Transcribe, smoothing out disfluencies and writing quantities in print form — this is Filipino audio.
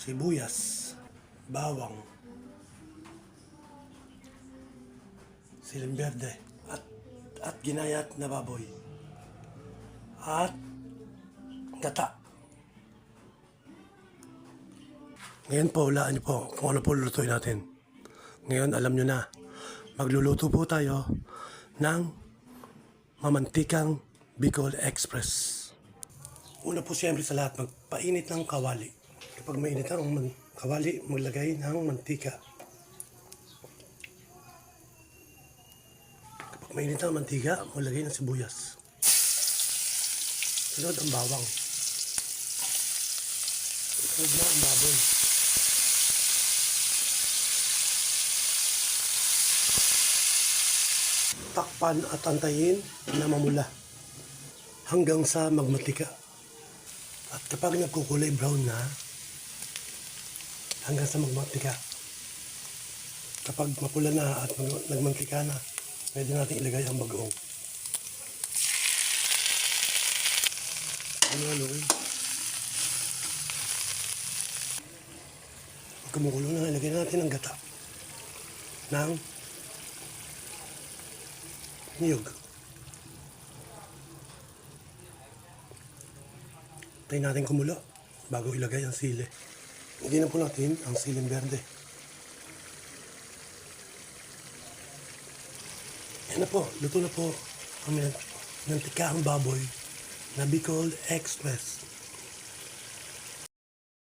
sibuyas, bawang, siling berde, at ginayat na baboy, at gata. Ngayon po, hulaan niyo po kung ano po lulutuin natin. Ngayon, alam niyo na, magluluto po tayo ng mamantikang Bicol Express. Una po siyempre sa lahat, magpainit ng kawali. Kapag mainit ang kawali, maglagay ng mantika. Kapag mainit ang mantika, maglagay ng sibuyas. Sunod ang bawang. Sunod na ang baboy. Takpan at antayin na mamula hanggang sa magmatika. At kapag nagkukulay brown na, hanggang sa magmatika. Kapag mapula na at nagmantika na, pwede natin ilagay ang bagoong. Haluin. Pag kumukulo na, ilagay natin ang gata ng niyog. Tayo natin kumulo bago ilagay ang sili. Hindi na po natin ang siling berde. Yan na po, luto na po ang mantikahang baboy na Bicol Express.